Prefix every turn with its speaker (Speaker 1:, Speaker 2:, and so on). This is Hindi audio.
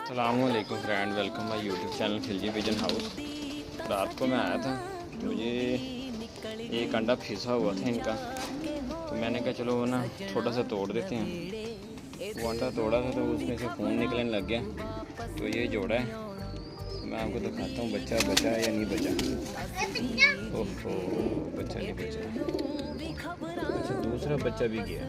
Speaker 1: अस्सलामुअलैकुम friend, welcome my YouTube channel Khilji pigeon house. रात को मैं आया था, मुझे एक अंडा फिसा हुआ था इनका, तो मैंने कहा चलो वो ना थोड़ा सा तोड़ देते हैं। वो अंडा तोड़ा था तो उसमें से खून निकलने लग गया। तो ये जोड़ा है, तो मैं आपको दिखाता हूँ बच्चा बचा है या नहीं बचा। ओहो, बच्चा नहीं बचा। अच्छा, दूसरा बच्चा भी गया।